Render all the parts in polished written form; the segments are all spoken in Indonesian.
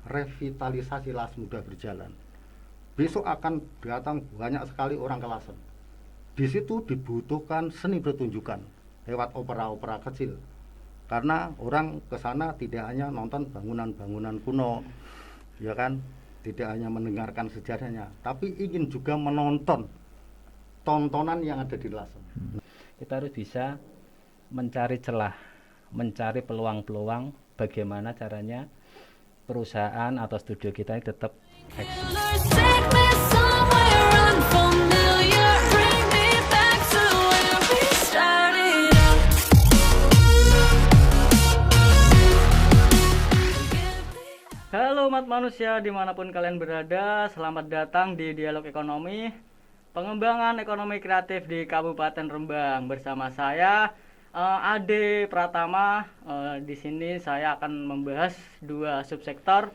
revitalisasi Las Muda berjalan. Besok akan datang banyak sekali orang ke Lasem. Di situ dibutuhkan seni pertunjukan lewat opera-opera kecil. Karena orang ke sana tidak hanya nonton bangunan-bangunan kuno, ya kan? Tidak hanya mendengarkan sejarahnya, tapi ingin juga menonton tontonan yang ada di Lasem. Kita harus bisa mencari celah, mencari peluang-peluang bagaimana caranya perusahaan atau studio kita tetap eksis. Halo umat manusia dimanapun kalian berada, selamat datang di Dialog Ekonomi, pengembangan ekonomi kreatif di Kabupaten Rembang bersama saya Ade Pratama. Di sini saya akan membahas dua subsektor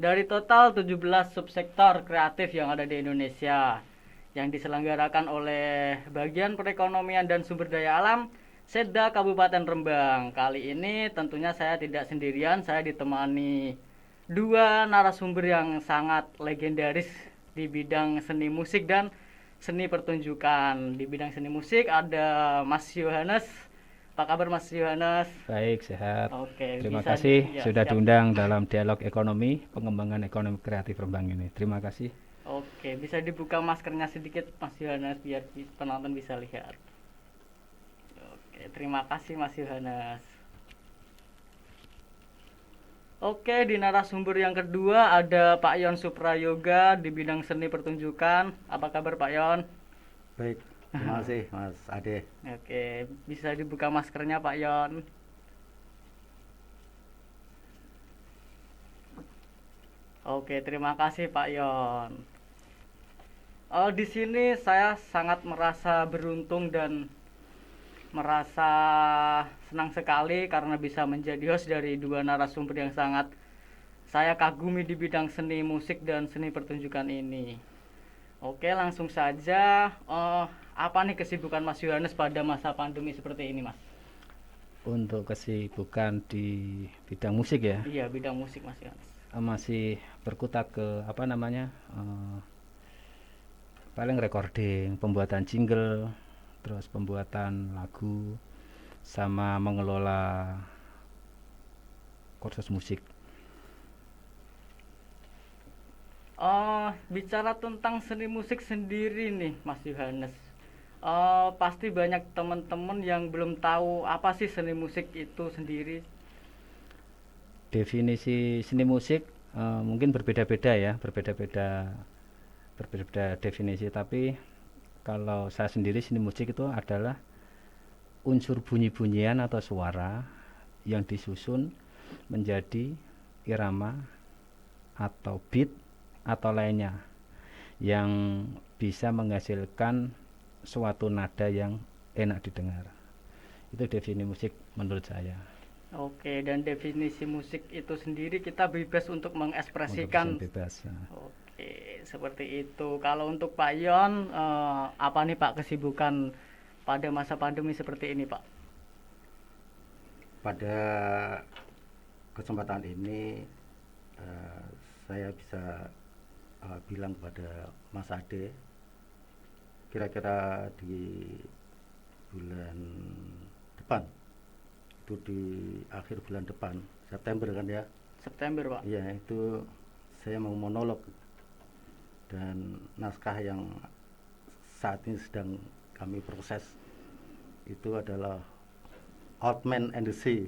dari total 17 subsektor kreatif yang ada di Indonesia yang diselenggarakan oleh Bagian Perekonomian dan Sumber Daya Alam Setda Kabupaten Rembang. Kali ini tentunya saya tidak sendirian, saya ditemani dua narasumber yang sangat legendaris di bidang seni musik dan seni pertunjukan. Di bidang seni musik ada Mas Yohanes. Apa kabar Mas Yohanes? Baik, sehat. Oke, Terima bisa kasih ya, sudah siap. diundang dalam dialog ekonomi, pengembangan ekonomi kreatif Rembang ini. Terima kasih. Oke, bisa dibuka maskernya sedikit Mas Yohanes biar penonton bisa lihat. Oke, terima kasih Mas Yohanes. Oke, di narasumber yang kedua ada Pak Yon Suprayoga di bidang seni pertunjukan. Apa kabar Pak Yon? Baik, terima kasih Mas Ade. Oke, bisa dibuka maskernya Pak Yon. Oke, terima kasih Pak Yon. Di sini saya sangat merasa beruntung dan merasa senang sekali karena bisa menjadi host dari dua narasumber yang sangat saya kagumi di bidang seni musik dan seni pertunjukan ini. Oke, langsung saja. Apa nih kesibukan Mas Yohanes pada masa pandemi seperti ini, Mas? Untuk kesibukan di bidang musik ya, Iya, bidang musik Mas Yohanes. masih berkutat ke paling recording, pembuatan jingle, terus pembuatan lagu, sama mengelola kursus musik. Bicara tentang seni musik sendiri nih Mas Yohanes, pasti banyak teman-teman yang belum tahu apa sih seni musik itu sendiri. Definisi seni musik mungkin berbeda-beda ya, berbeda definisi, tapi kalau saya sendiri seni musik itu adalah unsur bunyi-bunyian atau suara yang disusun menjadi irama atau beat atau lainnya yang bisa menghasilkan suatu nada yang enak didengar. Itu definisi musik menurut saya. Oke, dan definisi musik itu sendiri kita bebas untuk Untuk mengekspresikan. bebas. Oke, seperti itu. Kalau untuk Pak Yon, apa nih Pak kesibukan pada masa pandemi seperti ini Pak? Pada kesempatan ini saya bisa bilang kepada Mas Ade, kira-kira di bulan depan, itu di akhir bulan depan, September kan ya? September Pak. Iya, itu saya mau monolog, dan naskah yang saat ini sedang kami proses itu adalah Old Man and the Sea,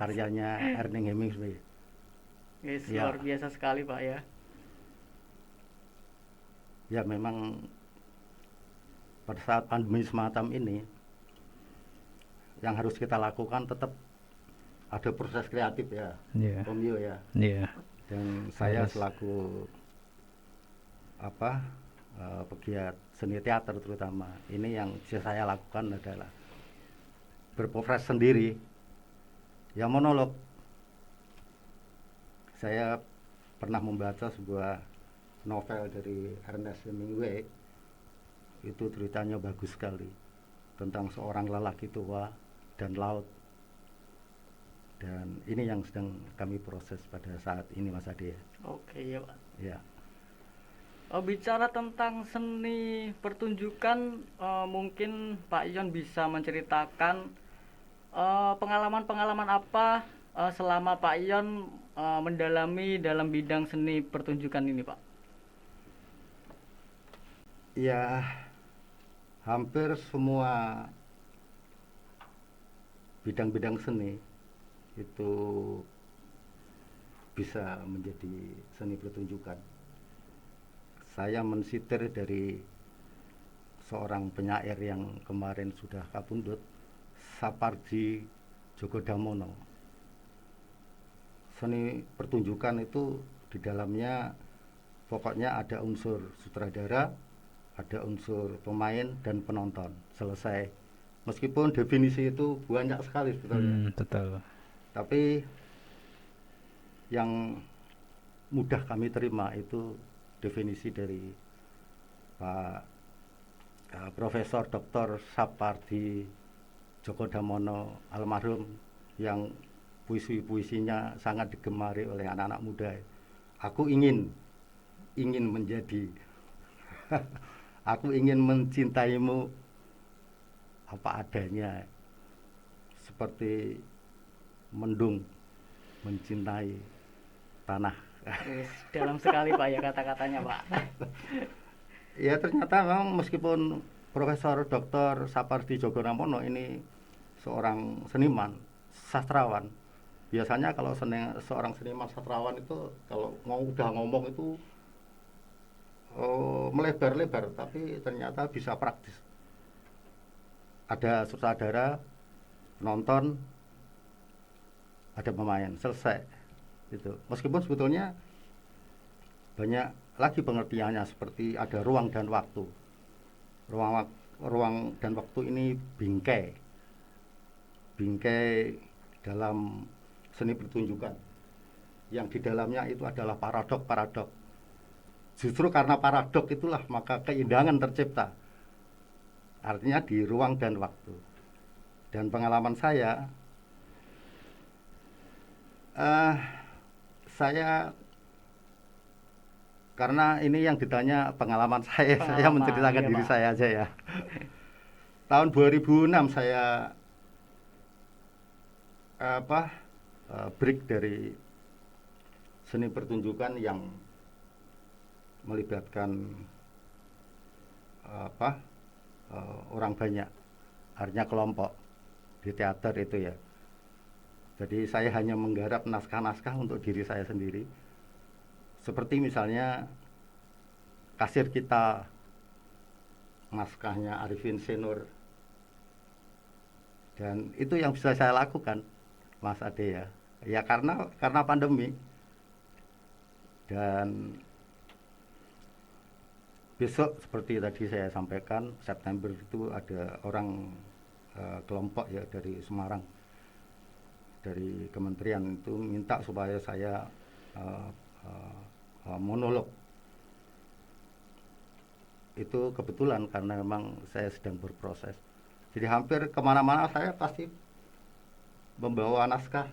karyanya Ernest Hemingway. Yes, Ya. luar biasa sekali Pak ya. Ya, memang pada saat pandemi semacam ini yang harus kita lakukan tetap ada proses kreatif ya, Iya. Om Yo ya. Iya. Dan saya Harus. selaku pegiat seni teater terutama, ini yang bisa saya lakukan adalah berproses sendiri, ya monolog. Saya pernah membaca sebuah novel dari Ernest Hemingway, itu ceritanya bagus sekali, tentang seorang lelaki tua dan laut. Dan ini yang sedang kami proses pada saat ini Mas Ade. Oke ya Pak. Ya. Bicara tentang seni pertunjukan, mungkin Pak Ion bisa menceritakan pengalaman-pengalaman apa selama Pak Ion mendalami dalam bidang seni pertunjukan ini, Pak? Ya, hampir semua bidang-bidang seni itu bisa menjadi seni pertunjukan. Saya mensitir dari seorang penyair yang kemarin sudah kapundhut, Sapardi Djoko Damono. Seni pertunjukan itu di dalamnya pokoknya ada unsur sutradara, ada unsur pemain dan penonton. Selesai. Meskipun definisi itu banyak sekali sebetulnya. Betul. Tapi yang mudah kami terima itu definisi dari Pak Profesor Dr. Sapardi Djoko Damono almarhum, yang puisi-puisinya sangat digemari oleh anak-anak muda. Aku ingin menjadi aku ingin mencintaimu apa adanya, seperti mendung mencintai tanah. Dalam sekali Pak ya kata-katanya Pak. Ya ternyata memang meskipun Profesor Dr. Sapardi Djoko Damono ini seorang seniman, sastrawan. Biasanya kalau seorang seniman sastrawan itu kalau udah ngomong itu melebar-lebar, tapi ternyata bisa praktis. Ada sutradara, penonton, ada pemain, selesai. Gitu. Meskipun sebetulnya banyak lagi pengertiannya, seperti ada ruang dan waktu. Ruang dan waktu ini bingkai dalam seni pertunjukan, yang di dalamnya itu adalah paradok. Justru karena paradok itulah maka keindahan tercipta, artinya di ruang dan waktu. Dan pengalaman saya karena ini yang ditanya pengalaman saya menceritakan iya, diri Pak. saya aja ya. Tahun 2006 saya break dari seni pertunjukan yang melibatkan orang banyak, artinya kelompok di teater itu ya. Jadi saya hanya menggarap naskah-naskah untuk diri saya sendiri. Seperti misalnya kasir kita, naskahnya Arifin Senur. Dan itu yang bisa saya lakukan, Mas Ade ya. Ya karena pandemi. Dan besok seperti tadi saya sampaikan, September itu ada orang kelompok ya dari Semarang, dari kementerian itu minta supaya saya monolog. Itu kebetulan karena memang saya sedang berproses. Jadi hampir kemana-mana saya pasti membawa naskah.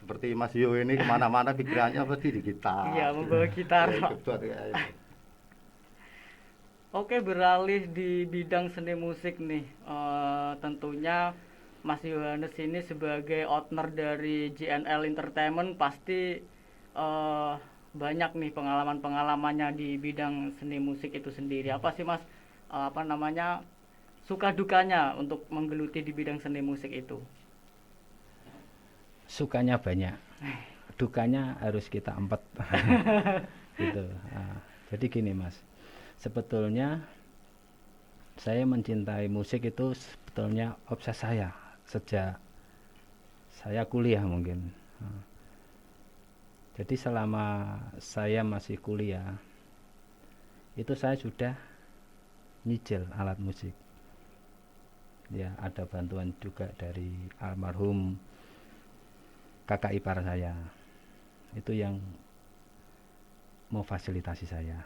Seperti Mas Yo ini kemana-mana pikirannya pasti di gitar. Iya, membawa gitar, Ya, Pak. kebetulan, ya. Oke, beralih di bidang seni musik nih. Tentunya Mas Yohanes ini sebagai owner dari JNL Entertainment pasti banyak nih pengalaman-pengalamannya di bidang seni musik itu sendiri. Apa sih Mas suka dukanya untuk menggeluti di bidang seni musik itu? Sukanya banyak, dukanya harus kita empet. Gitu. Jadi gini Mas, sebetulnya saya mencintai musik itu sebetulnya obses saya sejak saya kuliah mungkin. Jadi selama saya masih kuliah itu saya sudah nyicil alat musik. Ya, ada bantuan juga dari almarhum kakak ipar saya. Itu yang memfasilitasi saya.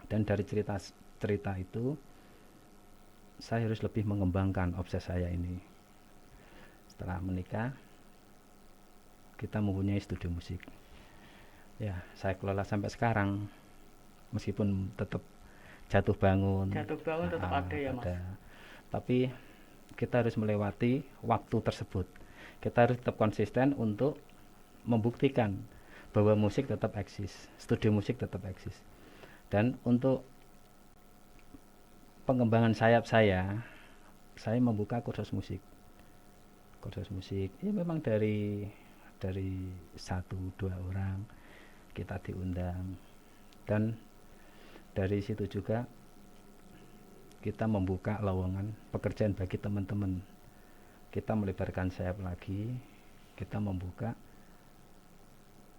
Dan dari cerita itu saya harus lebih mengembangkan obses saya ini. Setelah menikah kita mempunyai studio musik. Ya, saya kelola sampai sekarang, meskipun tetap jatuh bangun. Jatuh bangun tetap ada ya, Mas. Tapi kita harus melewati waktu tersebut. Kita harus tetap konsisten untuk membuktikan bahwa musik tetap eksis, studio musik tetap eksis. Dan untuk pengembangan sayap saya membuka kursus musik. Kursus musik, ya memang dari 1-2 orang kita diundang, dan dari situ juga kita membuka lowongan pekerjaan bagi teman-teman. Kita melebarkan sayap lagi, kita membuka,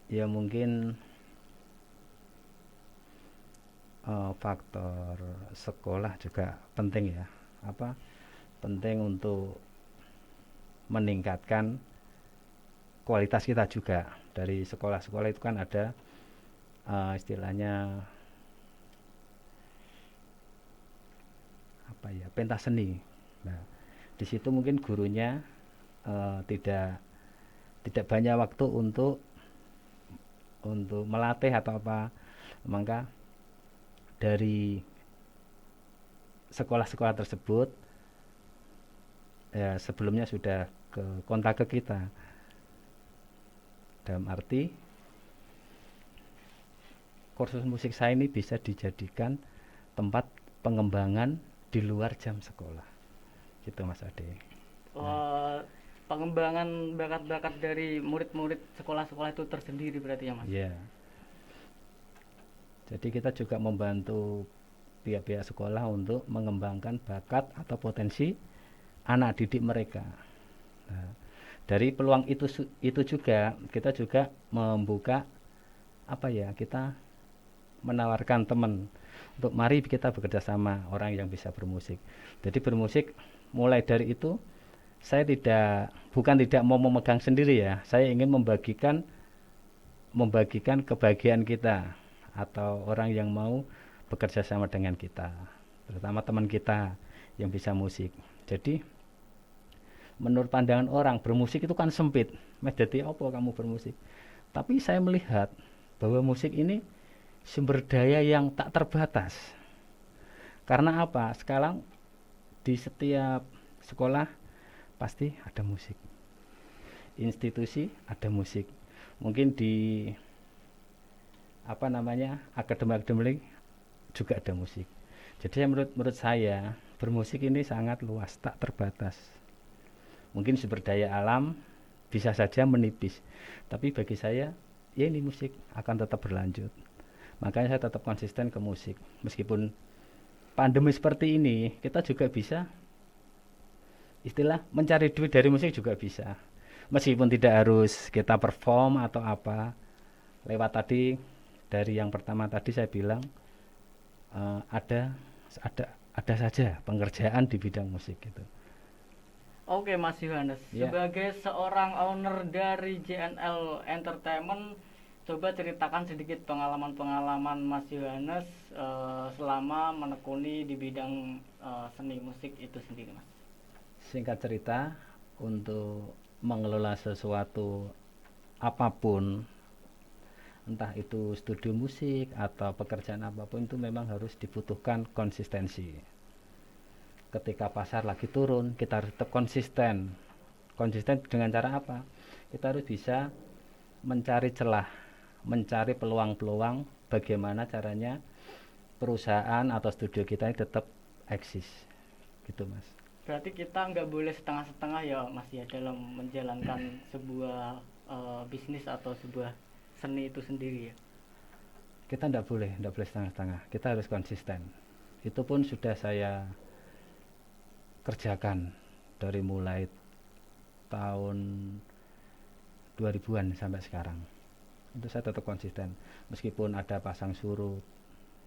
ya mungkin faktor sekolah juga penting ya, penting untuk meningkatkan kualitas kita juga. Dari sekolah-sekolah itu kan ada istilahnya pentas seni. Nah, di situ mungkin gurunya tidak banyak waktu untuk melatih atau apa, maka dari sekolah-sekolah tersebut ya sebelumnya sudah kontak ke kita, dalam arti kursus musik saya ini bisa dijadikan tempat pengembangan di luar jam sekolah, gitu Mas Ade. Pengembangan bakat-bakat dari murid-murid sekolah-sekolah itu tersendiri berarti ya, Mas? Iya. Jadi kita juga membantu pihak-pihak sekolah untuk mengembangkan bakat atau potensi anak didik mereka. Nah, dari peluang itu juga kita juga membuka kita menawarkan teman untuk mari kita bekerja sama orang yang bisa bermusik. Jadi bermusik mulai dari itu saya bukan tidak mau memegang sendiri ya. Saya ingin membagikan kebahagiaan kita atau orang yang mau bekerja sama dengan kita, terutama teman kita yang bisa musik. Jadi menurut pandangan orang bermusik itu kan sempit. Jadi apa kamu bermusik? Tapi saya melihat bahwa musik ini sumber daya yang tak terbatas. Karena apa? Sekarang di setiap sekolah pasti ada musik. Institusi ada musik. Mungkin di akademi juga ada musik. Jadi menurut saya bermusik ini sangat luas, tak terbatas. Mungkin sumber daya alam bisa saja menipis, tapi bagi saya ya ini musik akan tetap berlanjut. Makanya saya tetap konsisten ke musik. Meskipun pandemi seperti ini, kita juga bisa mencari duit dari musik juga bisa. Meskipun tidak harus kita perform atau apa. Lewat tadi dari yang pertama tadi saya bilang ada saja pekerjaan di bidang musik gitu. Oke Mas Yohanes, sebagai seorang owner dari JNL Entertainment, coba ceritakan sedikit pengalaman-pengalaman Mas Yohanes selama menekuni di bidang seni musik itu sendiri, Mas. Singkat cerita, untuk mengelola sesuatu apapun, entah itu studio musik atau pekerjaan apapun, itu memang harus dibutuhkan konsistensi. Ketika pasar lagi turun, kita harus tetap konsisten. Konsisten dengan cara apa? Kita harus bisa mencari celah, mencari peluang-peluang bagaimana caranya perusahaan atau studio kita ini tetap eksis. Gitu, Mas. Berarti kita nggak boleh setengah-setengah ya, Mas ya, dalam menjalankan sebuah bisnis atau sebuah seni itu sendiri ya. Kita nggak boleh setengah-setengah. Kita harus konsisten. Itu pun sudah saya kerjakan dari mulai tahun 2000-an sampai sekarang. Itu saya tetap konsisten. Meskipun ada pasang surut,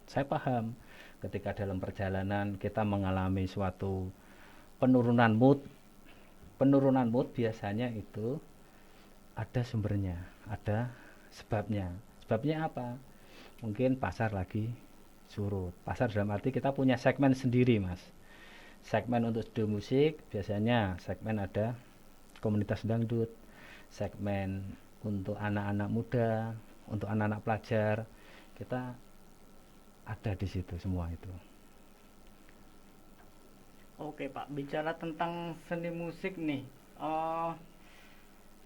saya paham ketika dalam perjalanan kita mengalami suatu penurunan mood biasanya itu ada sumbernya, ada sebabnya. Sebabnya apa? Mungkin pasar lagi surut. Pasar dalam arti kita punya segmen sendiri, Mas. Segmen untuk studio musik biasanya segmen ada komunitas dangdut, segmen untuk anak-anak muda, untuk anak-anak pelajar, kita ada di situ semua itu. Oke Pak, bicara tentang seni musik nih, eh,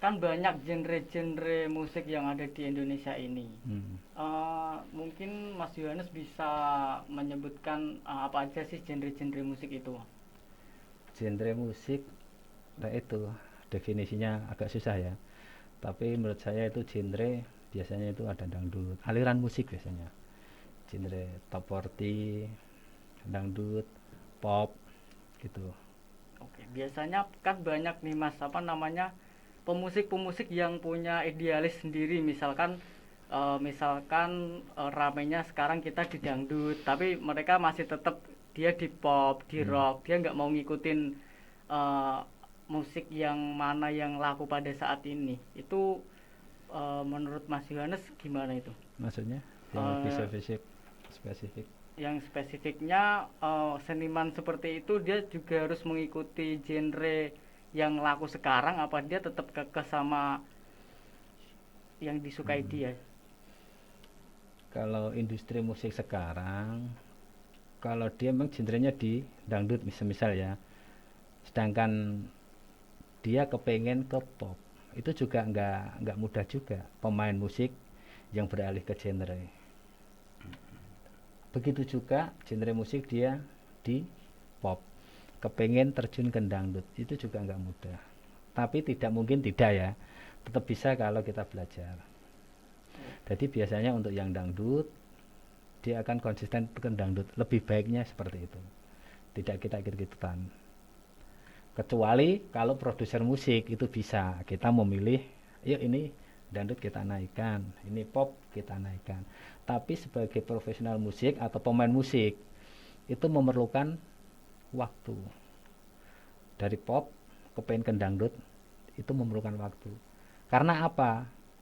kan banyak genre-genre musik yang ada di Indonesia ini. Hmm. Mungkin Mas Yohanes bisa menyebutkan apa aja sih genre-genre musik itu? Genre musik, nah itu definisinya agak susah ya. Tapi menurut saya itu genre biasanya itu ada dangdut, aliran musik biasanya. Genre top 40, dangdut, pop gitu. Oke, biasanya kan banyak nih Mas, apa namanya, pemusik-pemusik yang punya idealis sendiri, misalkan ramenya sekarang kita di dangdut, tapi mereka masih tetap dia di pop, di Hmm. rock, dia nggak mau ngikutin eh, musik yang mana yang laku pada saat ini. Itu menurut Mas Yohanes gimana itu? Maksudnya yang lebih Eh, spesifik. yang spesifiknya seniman seperti itu dia juga harus mengikuti genre yang laku sekarang, apa dia tetap kekeh sama yang disukai Hmm. dia? Kalau industri musik sekarang, kalau dia memang genrenya di dangdut misal ya, sedangkan dia kepengen ke pop, itu juga nggak mudah juga pemain musik yang beralih ke genre. Begitu juga genre musik dia di pop, kepengen terjun ke dangdut, itu juga nggak mudah. Tapi tidak mungkin tidak ya, tetap bisa kalau kita belajar. Jadi biasanya untuk yang dangdut, dia akan konsisten ke dangdut. Lebih baiknya seperti itu. Tidak kita ikut-ikutan. Kecuali kalau produser musik itu bisa. Kita memilih, yuk ini dangdut kita naikkan, ini pop kita naikkan. Tapi sebagai profesional musik atau pemain musik, itu memerlukan waktu. Dari pop ke pengen ke dangdut, itu memerlukan waktu. Karena apa?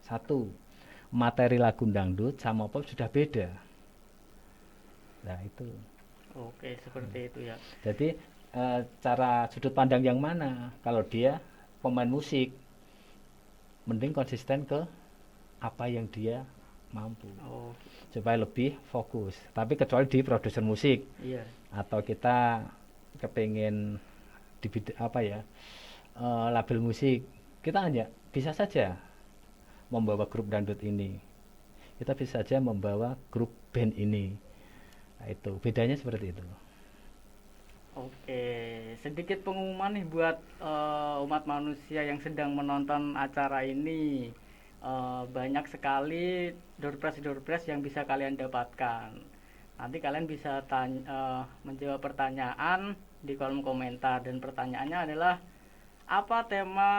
Satu, materi lagu dangdut sama pop sudah beda. Nah itu. Oke, seperti itu ya. Jadi cara sudut pandang yang mana? Kalau dia pemain musik, mending konsisten ke apa yang dia mampu Oh supaya lebih fokus. Tapi kecuali di produser musik iya. atau kita kepengen di apa ya, label musik, kita hanya bisa saja membawa grup dangdut ini, kita bisa saja membawa grup band ini. Nah, itu bedanya seperti itu. Oke, sedikit pengumuman nih buat umat manusia yang sedang menonton acara ini. Banyak sekali door prize yang bisa kalian dapatkan. Nanti kalian bisa menjawab pertanyaan di kolom komentar, dan pertanyaannya adalah apa tema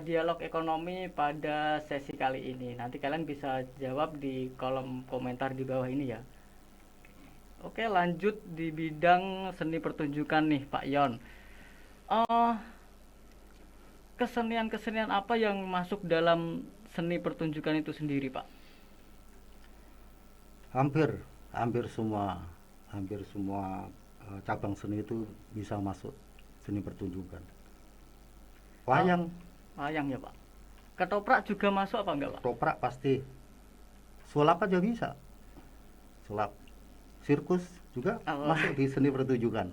dialog ekonomi pada sesi kali ini. Nanti kalian bisa jawab di kolom komentar di bawah ini ya. Oke, lanjut di bidang seni pertunjukan nih, Pak Yon. Eh, Kesenian-kesenian apa yang masuk dalam seni pertunjukan itu sendiri, Pak? Hampir hampir semua hampir semua cabang seni itu bisa masuk seni pertunjukan. Oh, Wayang, wayang ya, Pak. Ketoprak juga masuk apa enggak, Pak? toprak pasti, sulap aja bisa. Sulap, sirkus juga Oh, masuk di seni pertunjukan.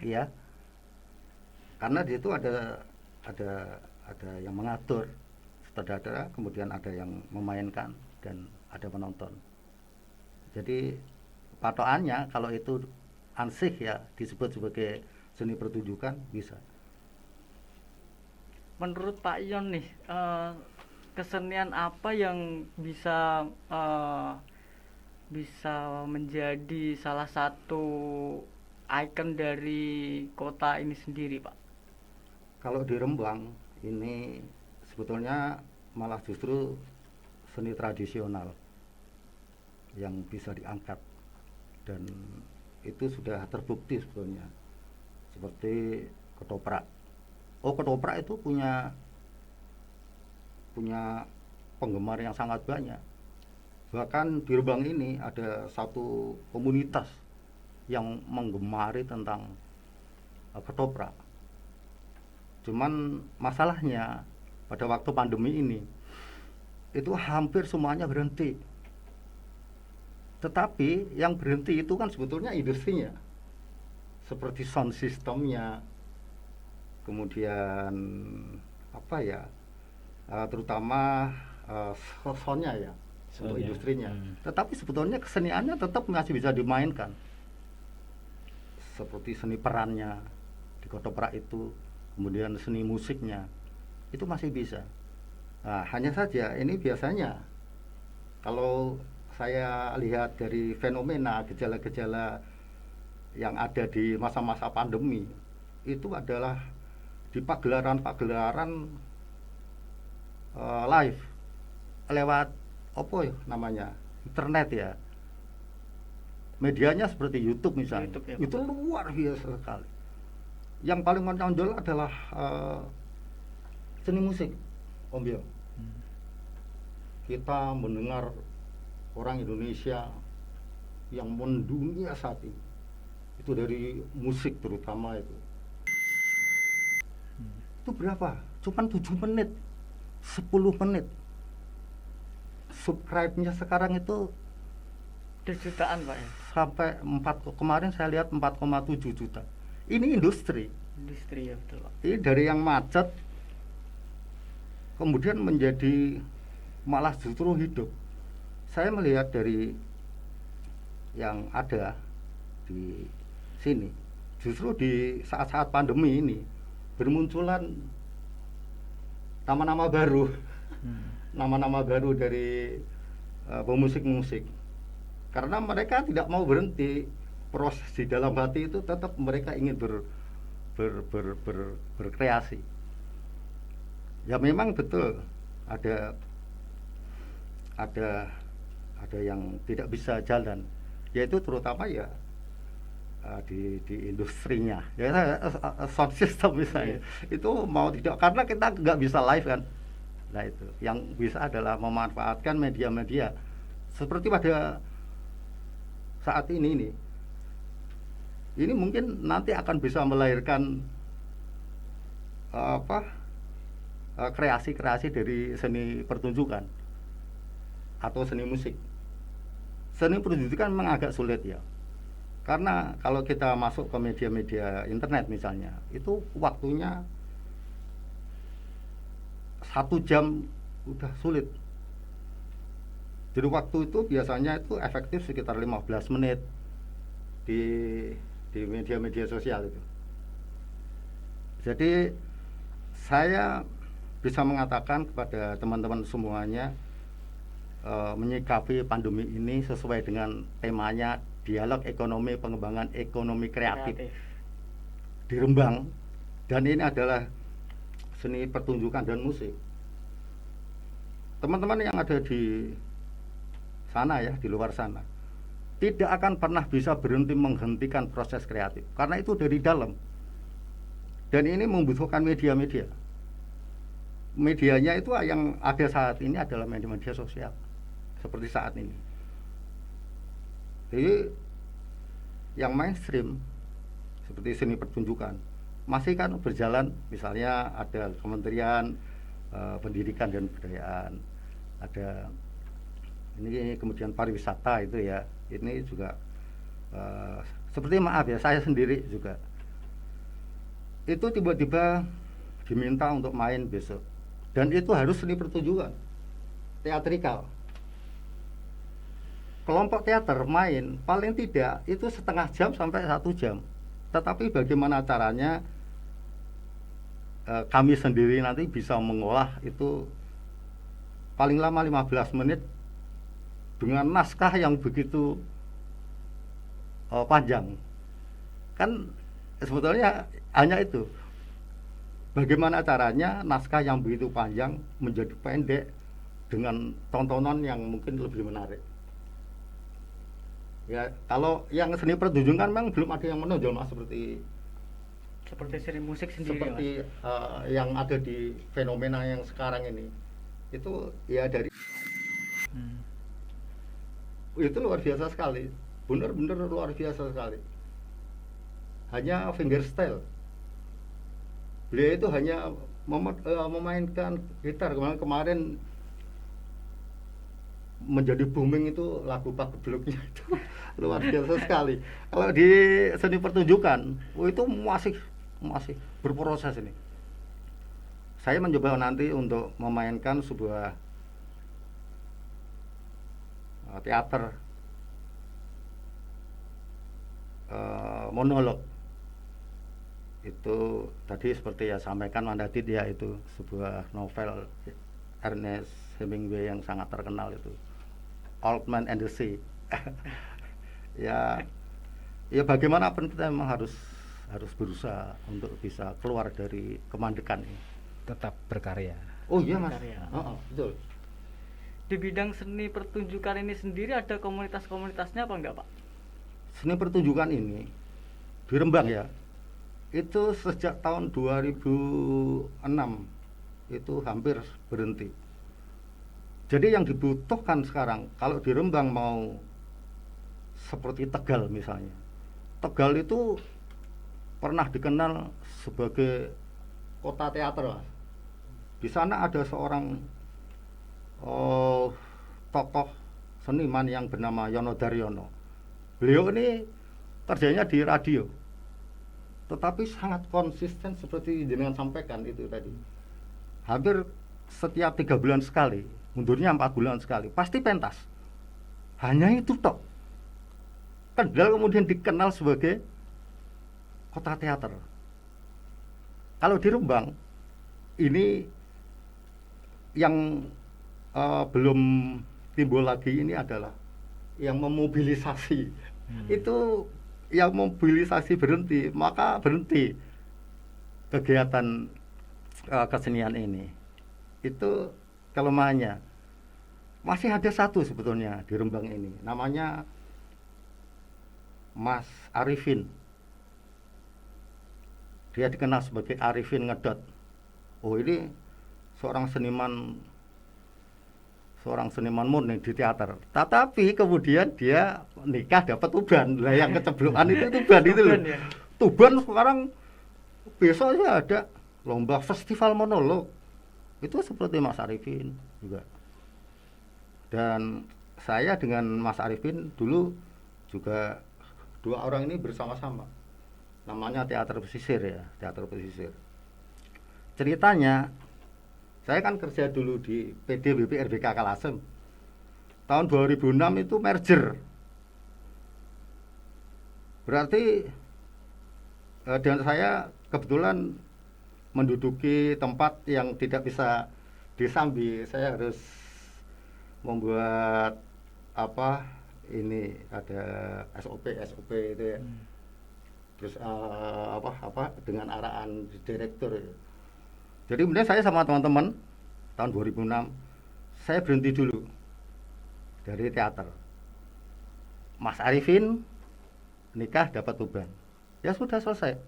Iya, karena di itu ada ada yang mengatur sutradara, kemudian ada yang memainkan dan ada penonton. Jadi patokannya kalau itu ansih ya disebut sebagai seni pertunjukan bisa. menurut Pak Yon nih, kesenian apa yang bisa menjadi salah satu ikon dari kota ini sendiri, Pak? Kalau di Rembang ini sebetulnya malah justru seni tradisional yang bisa diangkat, dan itu sudah terbukti sebetulnya, seperti ketoprak. Oh, ketoprak itu punya punya penggemar yang sangat banyak. Bahkan di Rembang ini ada satu komunitas yang menggemari tentang ketoprak. Cuman masalahnya pada waktu pandemi ini itu hampir semuanya berhenti. Tetapi yang berhenti itu kan sebetulnya industrinya, seperti sound systemnya, kemudian apa ya, terutama soundnya ya, untuk Soundnya. industrinya. Hmm. Tetapi sebetulnya keseniannya tetap masih bisa dimainkan, seperti seni perannya di ketoprak itu, kemudian seni musiknya itu masih bisa. Nah, hanya saja ini biasanya kalau saya lihat dari fenomena gejala-gejala yang ada di masa-masa pandemi itu adalah di pagelaran-pagelaran live lewat apa ya namanya, internet ya, medianya seperti YouTube misalnya. YouTube ya, Itu luar biasa sekali. Yang paling menonjol adalah seni musik, Om Bio. Kita mendengar orang Indonesia yang mendunia saat ini, itu dari musik terutama itu berapa? Cuman 7 menit, 10 menit. Subscribe-nya sekarang itu Udah jutaan Pak ya. sampai 4, kemarin saya lihat 4,7 juta. Ini industri. Industri ya, betul Pak. Ini dari yang macet kemudian menjadi malah justru hidup. Saya melihat dari yang ada di sini, justru di saat-saat pandemi ini bermunculan nama-nama baru, nama-nama baru dari pemusik-musik, karena mereka tidak mau berhenti proses di dalam hati itu, tetap mereka ingin berkreasi. Ya memang betul ada yang tidak bisa jalan, yaitu terutama ya di industrinya ya, sound system misalnya. Itu mau tidak, karena kita nggak bisa live kan. Nah itu yang bisa adalah memanfaatkan media-media seperti pada saat ini mungkin nanti akan bisa melahirkan kreasi-kreasi dari seni pertunjukan atau seni musik. Seni pertunjukan memang agak sulit ya, karena kalau kita masuk ke media-media internet misalnya, itu waktunya 1 jam udah sulit. Jadi waktu itu biasanya itu efektif sekitar 15 menit di media-media sosial itu. Jadi saya bisa mengatakan kepada teman-teman semuanya, menyikapi pandemi ini sesuai dengan temanya dialog ekonomi pengembangan ekonomi kreatif di Rembang, dan ini adalah seni pertunjukan dan musik. Teman-teman yang ada di sana ya, di luar sana, tidak akan pernah bisa berhenti menghentikan proses kreatif, karena itu dari dalam. Dan ini membutuhkan media-media. Medianya itu yang ada saat ini adalah media-media sosial, seperti saat ini. Jadi yang mainstream seperti seni pertunjukan masih kan berjalan, misalnya ada Kementerian Pendidikan dan Kebudayaan, ada ini kemudian pariwisata itu ya, ini juga seperti maaf ya, saya sendiri juga itu tiba-tiba diminta untuk main besok, dan itu harus seni pertunjukan teatrikal. Kelompok teater main paling tidak itu setengah jam sampai 1 jam. Tetapi bagaimana caranya kami sendiri nanti bisa mengolah itu paling lama 15 menit dengan naskah yang begitu panjang. Kan sebetulnya hanya itu. Bagaimana caranya naskah yang begitu panjang menjadi pendek dengan tontonan yang mungkin lebih menarik. Ya, kalau yang seni pertunjukan memang belum ada yang menonjol Mas, seperti seni musik sendiri seperti yang ada di fenomena yang sekarang ini. Itu ya dari itu luar biasa sekali, benar-benar luar biasa sekali. Hanya fingerstyle, beliau itu hanya memainkan gitar. Kemarin menjadi booming itu lagu Pagebluknya itu luar biasa sekali. Kalau di seni pertunjukan, itu masih masih berproses ini. Saya mencoba nanti untuk memainkan sebuah teater monolog. Itu tadi seperti ya sampaikan Mandadit ya, itu sebuah novel Ernest Hemingway yang sangat terkenal itu, Old Man and the Sea. ya ya bagaimanapun kita memang harus berusaha untuk bisa keluar dari kemandekan ini. Tetap berkarya. Oh iya mas. Berkarya. Betul. Di bidang seni pertunjukan ini sendiri ada komunitas-komunitasnya apa enggak, Pak? Seni pertunjukan ini di Rembang ya, itu sejak tahun 2006 itu hampir berhenti. Jadi yang dibutuhkan sekarang, kalau di Rembang mau seperti Tegal misalnya, Tegal itu pernah dikenal sebagai kota teater, Mas. Di sana ada seorang tokoh seniman yang bernama Yono Daryono. Beliau ini kerjanya di radio, tetapi sangat konsisten seperti jenengan sampaikan itu tadi. Hampir setiap 3 bulan sekali, mundurnya 4 bulan sekali, pasti pentas. Hanya itu tok. Kendal kemudian dikenal sebagai kota teater. Kalau di Rembang ini yang belum timbul lagi ini adalah yang memobilisasi. Itu yang mobilisasi berhenti, maka berhenti kegiatan kesenian ini. Itu kelemahannya. Masih ada satu sebetulnya di Rembang ini, namanya Mas Arifin. Dia dikenal sebagai Arifin Ngedot. Oh, ini seorang seniman murni di teater. Tetapi kemudian dia nikah dapat uban. Lah yang keceblokan itu uban itu loh. Ya? Tuban sekarang besoknya ada lomba festival monolog. Itu seperti Mas Arifin juga. Dan saya dengan Mas Arifin dulu juga 2 orang ini bersama-sama. Namanya teater pesisir ya, teater pesisir. Ceritanya, saya kan kerja dulu di PDWP RBK Kalasem. Tahun 2006 itu merger. Berarti dan saya kebetulan menduduki tempat yang tidak bisa disambi. Saya harus membuat ini ada SOP itu ya. Terus dengan arahan direktur ya. Jadi kemudian saya sama teman-teman tahun 2006 saya berhenti dulu dari teater. Mas Arifin nikah dapat uban. Ya sudah selesai.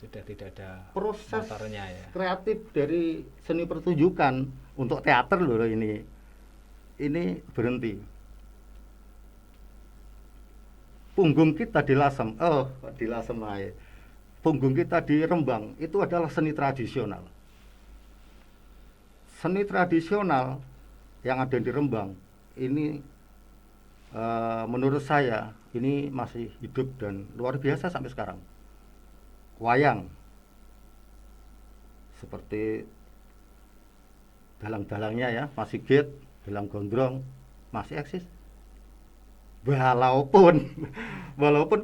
Sudah tidak ada Proses motornya ya. kreatif dari seni pertunjukan untuk teater loh ini berhenti. Punggung kita di Lasem, aja. Punggung kita di Rembang itu adalah seni tradisional. Seni tradisional yang ada di Rembang ini menurut saya ini masih hidup dan luar biasa sampai sekarang. Wayang seperti dalang-dalangnya ya, Mas Sigit, Dalang Gondrong masih eksis. Walaupun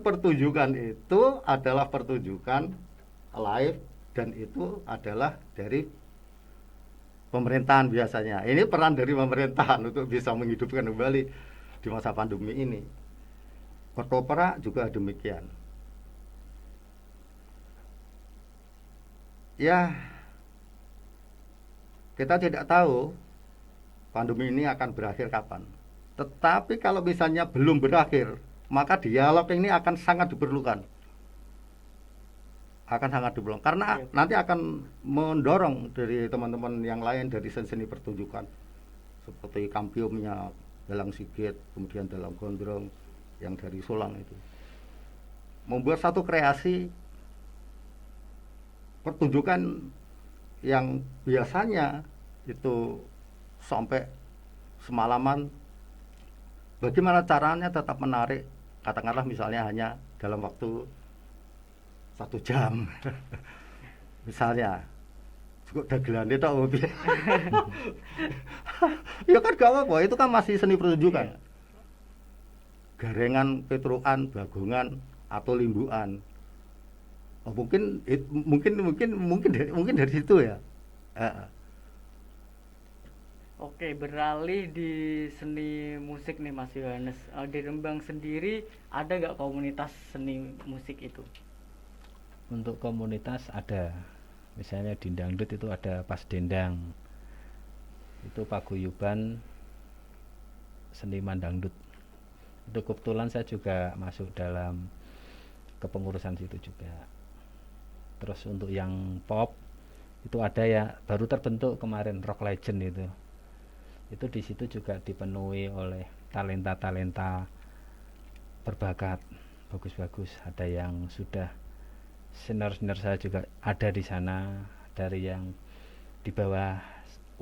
pertunjukan itu adalah pertunjukan live dan itu adalah dari pemerintahan biasanya. Ini peran dari pemerintahan untuk bisa menghidupkan kembali di masa pandemi ini. Ketoprak juga demikian. Ya, kita tidak tahu pandemi ini akan berakhir kapan. Tetapi kalau misalnya belum berakhir, maka dialog ini akan sangat diperlukan. Karena nanti akan mendorong dari teman-teman yang lain dari seni pertunjukan seperti Kampiumnya Dalang Sigit, kemudian Dalang Gondrong yang dari Solang itu. Membuat satu kreasi pertunjukan yang biasanya itu sampai semalaman, bagaimana caranya tetap menarik, katakanlah misalnya hanya dalam waktu 1 jam. Misalnya cukup dagelan itu ya kan gak apa-apa, itu kan masih seni pertunjukan. Iya. Garengan, petruan, bagongan, atau limbuan. Oh, mungkin dari situ ya. Oke, beralih di seni musik nih Mas Yohanes. Di Rembang sendiri ada nggak komunitas seni musik itu? Untuk komunitas ada, misalnya di dangdut itu ada pas dendang, itu paguyuban seniman dangdut. Itu kebetulan saya juga masuk dalam kepengurusan situ juga. Terus untuk yang pop itu ada ya, baru terbentuk kemarin Rock Legend itu di situ juga dipenuhi oleh talenta-talenta berbakat bagus-bagus. Ada yang sudah senior saya juga ada di sana, dari yang di bawah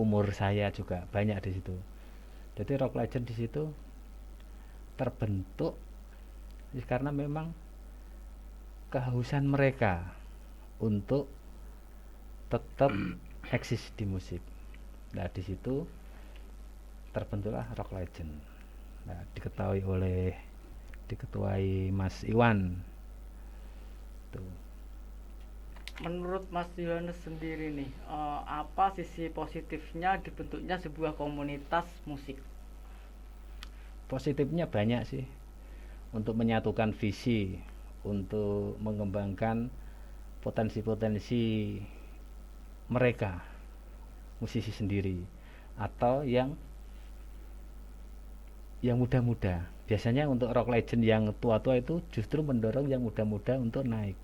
umur saya juga banyak di situ. Jadi Rock Legend di situ terbentuk karena memang kehausan mereka untuk tetap eksis di musik. Nah, di situ terbentuklah Rock Legend. Nah, diketuai Mas Iwan. Tuh. Menurut Mas Yohanes sendiri nih, apa sisi positifnya dibentuknya sebuah komunitas musik? Positifnya banyak sih, untuk menyatukan visi, untuk mengembangkan potensi-potensi mereka, musisi sendiri, atau yang muda-muda. Biasanya untuk Rock Legend yang tua-tua itu justru mendorong yang muda-muda untuk naik.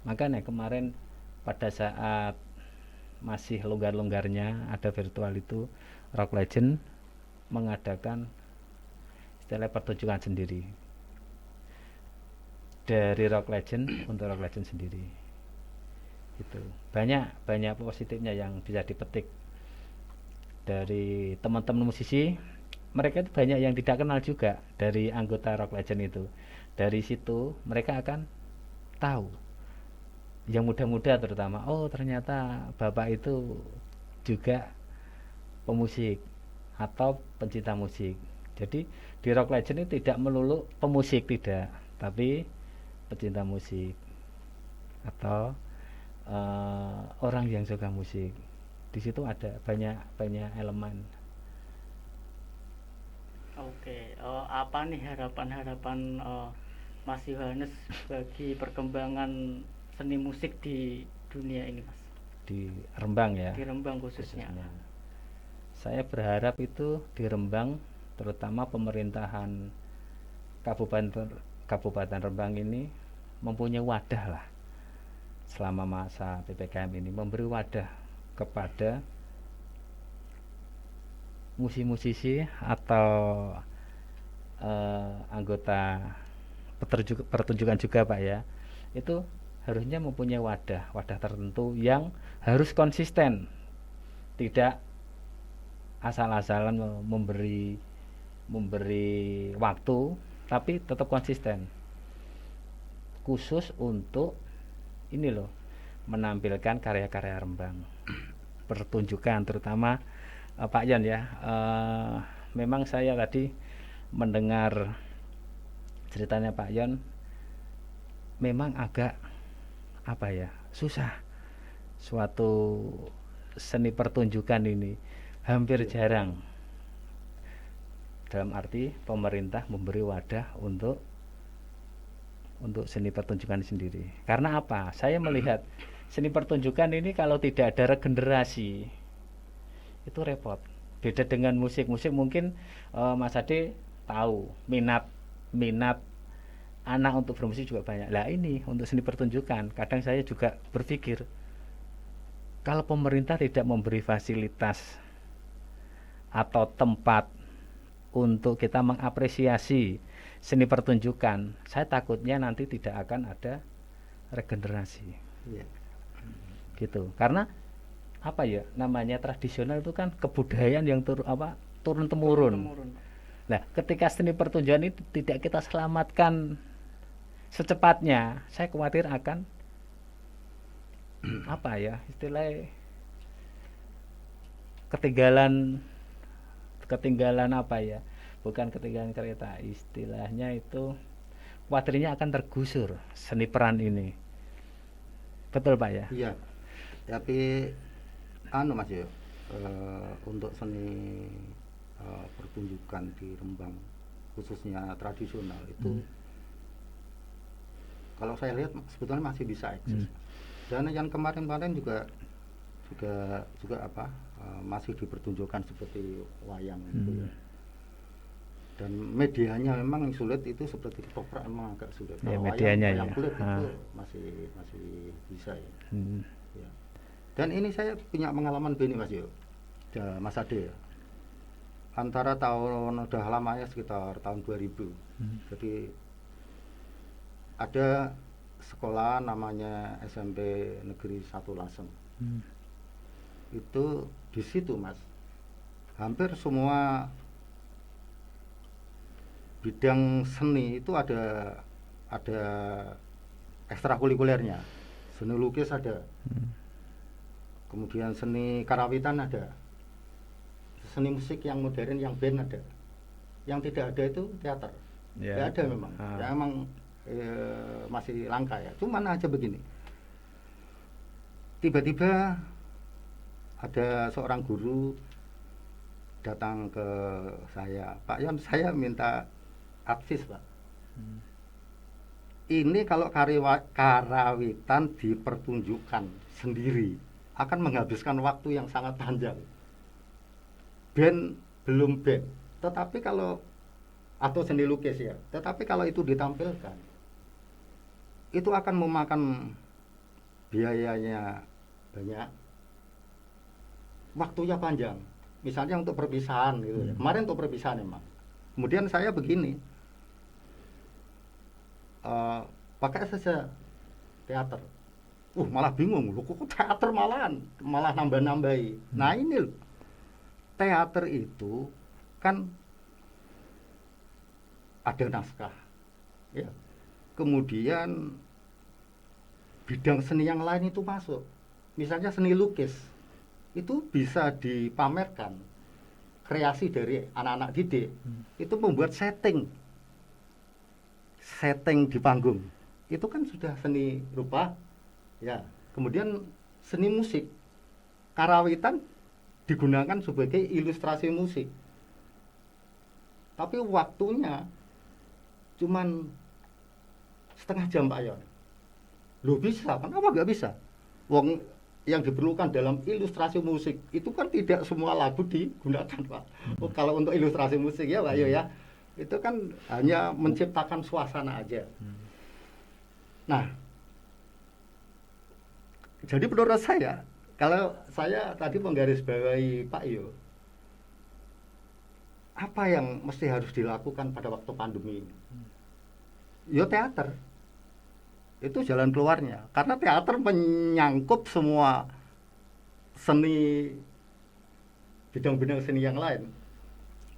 Makanya kemarin pada saat masih longgar-longgarnya ada virtual itu, Rock Legend mengadakan istilah pertunjukan sendiri dari Rock Legend untuk Rock Legend sendiri. Itu banyak positifnya yang bisa dipetik dari teman-teman musisi. Mereka itu banyak yang tidak kenal juga dari anggota Rock Legend itu. Dari situ mereka akan tahu, yang muda-muda terutama, oh ternyata bapak itu juga pemusik atau pencinta musik. Jadi di Rock Legend itu tidak melulu pemusik, tidak, tapi pecinta musik atau orang yang suka musik. Di situ ada banyak elemen. Oke, apa nih harapan Mas Yohanes bagi perkembangan seni musik di dunia ini, Mas? Di Rembang ya. Di Rembang khususnya. Saya berharap itu di Rembang, terutama pemerintahan Kabupaten Rembang ini mempunyai wadah lah selama masa PPKM ini, memberi wadah kepada musisi atau anggota pertunjukan juga Pak ya, itu harusnya mempunyai wadah tertentu yang harus konsisten, tidak asal-asalan memberi waktu, tapi tetap konsisten, khusus untuk ini loh, menampilkan karya-karya Rembang pertunjukan, terutama Pak Yan ya. Memang saya tadi mendengar ceritanya Pak Yon, memang agak susah suatu seni pertunjukan ini, hampir jarang, dalam arti pemerintah memberi wadah untuk seni pertunjukan sendiri. Karena apa? Saya melihat seni pertunjukan ini kalau tidak ada regenerasi itu repot. Beda dengan musik mungkin Mas Ade tahu minat anak untuk bermusik juga banyak. Lah ini untuk seni pertunjukan, kadang saya juga berpikir, kalau pemerintah tidak memberi fasilitas atau tempat untuk kita mengapresiasi seni pertunjukan, saya takutnya nanti tidak akan ada regenerasi. Gitu. Karena namanya tradisional itu kan kebudayaan yang turun temurun. Temurun. Nah, ketika seni pertunjukan itu tidak kita selamatkan secepatnya, saya khawatir akan apa ya istilahnya ketinggalan ketinggalan apa ya? Bukan ketinggalan kereta, istilahnya itu khawatirnya akan tergusur seni peran ini. Betul Pak ya? Iya, tapi anu Mas yo, untuk seni pertunjukan di Rembang khususnya tradisional itu kalau saya lihat sebetulnya masih bisa eksis. Dan yang kemarin-kemarin juga apa masih dipertunjukkan seperti wayang gitu ya. Dan medianya memang yang sulit itu seperti ketoprak memang agak sulit. Ya, Kalau medianya wayang ya. kulit itu masih bisa ya. Hmm. Ya. Dan ini saya punya pengalaman begini Mas Yo, Mas Ade ya. Antara tahun udah lama ya sekitar tahun 2000. Jadi ada sekolah namanya SMP Negeri 1 Lasem. Itu di situ Mas, hampir semua bidang seni itu ada ekstrakurikulernya. Seni lukis ada, kemudian seni karawitan ada, seni musik yang modern yang band ada, yang tidak ada itu teater. Ya, Tidak ada itu. memang, Ah. ya memang masih langka ya. Cuman aja begini, tiba-tiba ada seorang guru datang ke saya, Pak Yon, saya minta advice Pak. Ini kalau karawitan dipertunjukkan sendiri akan menghabiskan waktu yang sangat panjang. Band belum band, tetapi kalau atau seni lukis ya, tetapi kalau itu ditampilkan itu akan memakan biayanya banyak, waktunya panjang. Misalnya untuk perpisahan gitu ya. Kemarin untuk perpisahan emang. Kemudian saya begini, pakai saja teater. Malah bingung, loh kok teater malah nambah-nambahi. Nah ini loh, teater itu kan ada naskah, ya. Kemudian bidang seni yang lain itu masuk. Misalnya seni lukis, itu bisa dipamerkan. Kreasi dari anak-anak didik, itu membuat setting di panggung. Itu kan sudah seni rupa, ya. Kemudian seni musik, karawitan digunakan sebagai ilustrasi musik. Tapi waktunya cuman setengah jam Pak Yon. Loh bisa, kenapa nggak bisa? Wong yang diperlukan dalam ilustrasi musik itu kan tidak semua lagu digunakan Pak. Kalau untuk ilustrasi musik ya Pak Yo ya, itu kan hanya menciptakan suasana aja. Nah, jadi menurut saya, kalau saya tadi menggarisbawahi Pak Yo, apa yang mesti harus dilakukan pada waktu pandemi ini? Yo teater. Itu jalan keluarnya. Karena teater menyangkut semua seni, bidang-bidang seni yang lain.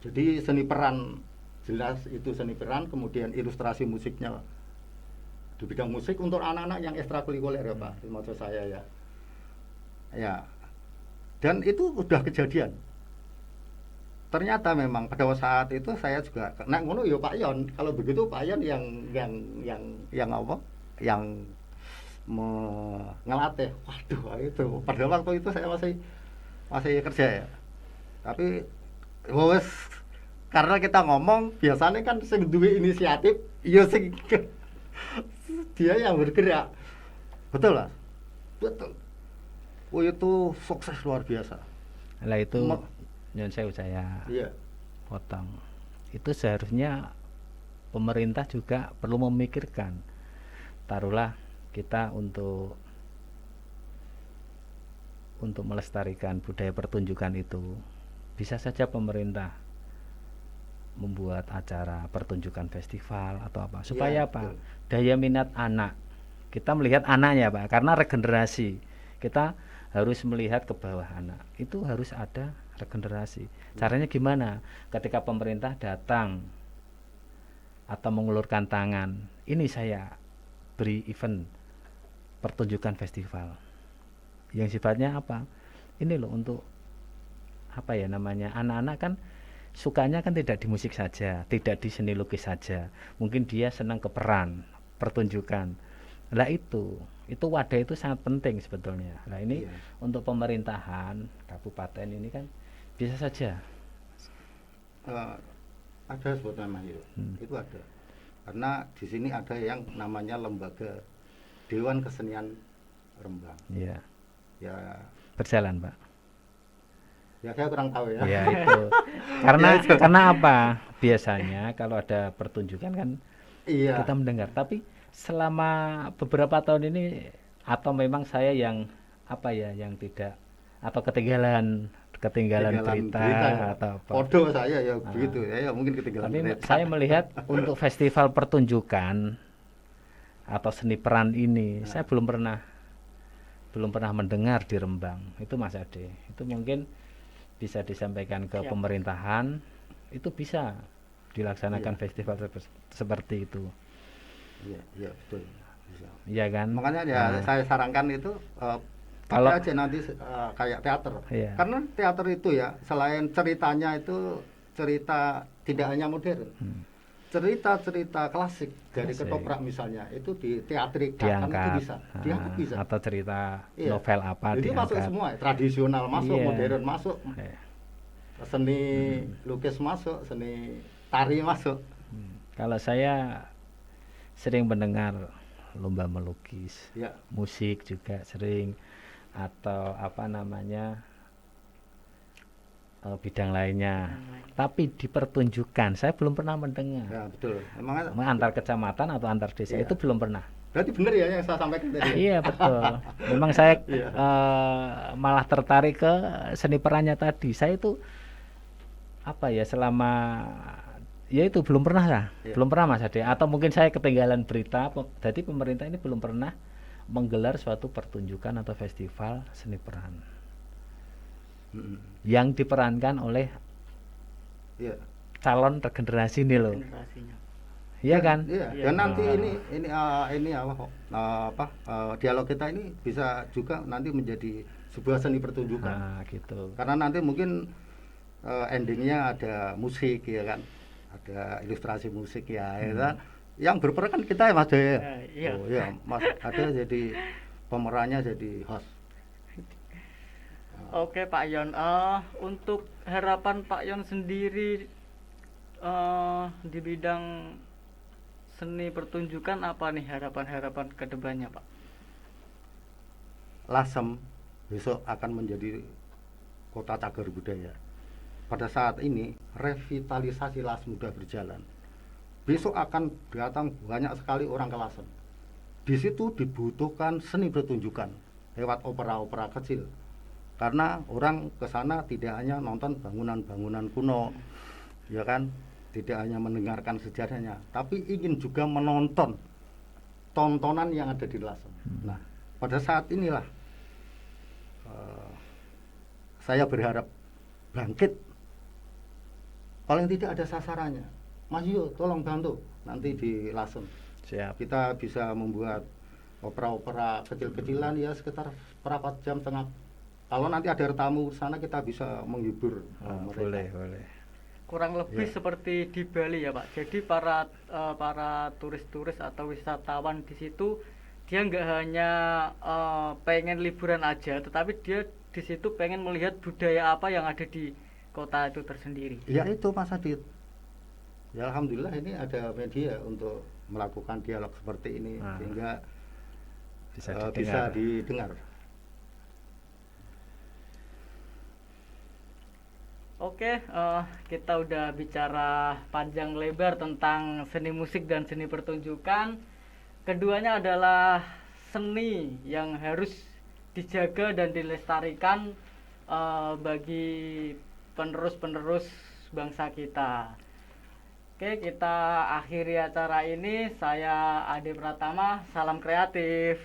Jadi seni peran, jelas itu seni peran, kemudian ilustrasi musiknya di bidang musik untuk anak-anak yang ekstrakurikuler ya Pak, maksud saya ya. Ya. Dan itu udah kejadian. Ternyata memang pada saat itu saya juga kena ngono ya Pak Yon. Kalau begitu Pak Yon yang apa? Yang ngelatih. Waduh, itu. Pada waktu itu saya masih kerja ya. Tapi wes karena kita ngomong biasanya kan sing duwe inisiatif, ya sing dia yang bergerak. Betul lah. Betul. Itu sukses luar biasa. Lah itu nyon sewu saya Iya. potong. Itu seharusnya pemerintah juga perlu memikirkan. Taruhlah kita untuk melestarikan budaya pertunjukan itu, bisa saja pemerintah membuat acara pertunjukan festival atau apa supaya Ya, apa? betul. Daya minat anak. Kita melihat anaknya, Pak, karena regenerasi. Kita harus melihat ke bawah anak. Itu harus ada regenerasi. Caranya gimana? Ketika pemerintah datang atau mengulurkan tangan, ini saya beri event pertunjukan festival yang sifatnya apa? Ini loh untuk apa ya namanya, anak-anak kan sukanya kan tidak di musik saja, tidak di seni lukis saja, mungkin dia senang ke peran, pertunjukan. Lah itu wadah itu sangat penting sebetulnya. Nah ini Iya. untuk pemerintahan kabupaten ini kan bisa saja. Eh, ada sebetulnya Mas Yo. Hmm. Itu ada. Karena di sini ada yang namanya lembaga Dewan Kesenian Rembang. Ya, Ya, berjalan Pak. ya saya kurang tahu ya. Ya itu karena apa? Biasanya kalau ada pertunjukan kan Iya. kita mendengar, tapi selama beberapa tahun ini atau memang saya yang apa ya, yang tidak atau ketinggalan Ketinggalan berita ya. atau apa. Podo saya ya begitu ya, mungkin ketinggalan Tapi berita. saya melihat untuk festival pertunjukan atau seni peran ini saya belum pernah mendengar di Rembang. Itu Mas Ade. Itu mungkin bisa disampaikan ke Siap. pemerintahan, itu bisa dilaksanakan Iya. festival seperti itu. Iya, iya betul. Bisa. Iya kan? Makanya ya Nah, saya sarankan itu Kalau- pakai aja nanti kayak teater. Iya. Karena teater itu ya selain ceritanya itu cerita tidak hanya modern. Cerita-cerita klasik dari Klasik. ketoprak misalnya itu diteatrikakan itu diangkat, bisa. Diangkat bisa. atau cerita Iya. novel apa Itu masuk diangkat. semua, tradisional masuk, Iya. modern masuk, Eh, seni lukis masuk, seni tari masuk. Kalau saya sering mendengar lomba melukis, Ya, musik juga sering, atau apa namanya bidang lainnya. Tapi di pertunjukan saya belum pernah mendengar. ya betul. Emang Memang antar kecamatan atau antar desa Iya. itu belum pernah. berarti benar ya yang saya sampaikan tadi. Iya betul. Memang saya Iya. malah tertarik ke seni perannya tadi. Saya itu apa ya, selama ya itu belum pernah lah, Iya. belum pernah Mas Ade. Atau mungkin saya ketinggalan berita. Jadi pemerintah ini belum pernah menggelar suatu pertunjukan atau festival seni peran Mm-mm. yang diperankan oleh Iya. calon regenerasi ini loh. generasinya. Iya kan? Iya. Iya. Dan nanti Ah. ini dialog kita ini bisa juga nanti menjadi sebuah seni pertunjukan. Nah, gitu. Karena nanti mungkin endingnya ada musik ya kan, ada ilustrasi musik ya, ya kan? Yang berperan kan kita ya Mas Jaya. Iya. Oh iya, Mas ada jadi pemerannya jadi host. Oke Pak Yon, untuk harapan Pak Yon sendiri di bidang seni pertunjukan apa nih harapan-harapan ke depannya Pak? Lasem besok akan menjadi kota cagar budaya. Pada saat ini revitalisasi Lasem sudah berjalan. Besok akan datang banyak sekali orang ke Lasem. Di situ dibutuhkan seni pertunjukan lewat opera-opera kecil. Karena orang ke sana tidak hanya nonton bangunan-bangunan kuno, ya kan? Tidak hanya mendengarkan sejarahnya, tapi ingin juga menonton tontonan yang ada di Lasem. Nah, pada saat inilah saya berharap bangkit. Paling tidak ada sasarannya. Mas Yo, tolong bantu nanti di Lasem. Siap. Kita bisa membuat opera-opera kecil-kecilan ya sekitar berapa jam setengah. Kalau nanti ada tamu sana kita bisa menghibur mereka. Boleh. Kurang lebih Iya. seperti di Bali ya Pak. Jadi para turis-turis atau wisatawan di situ dia nggak hanya pengen liburan aja, tetapi dia di situ pengen melihat budaya apa yang ada di kota itu tersendiri. Ya itu Mas Adit. Ya alhamdulillah ini ada media untuk melakukan dialog seperti ini Nah, sehingga Bisa bisa didengar. didengar. Oke, kita udah bicara panjang lebar tentang seni musik dan seni pertunjukan. Keduanya adalah seni yang harus dijaga dan dilestarikan bagi penerus-penerus bangsa kita. Oke, kita akhiri acara ini. Saya Ade Pratama, salam kreatif.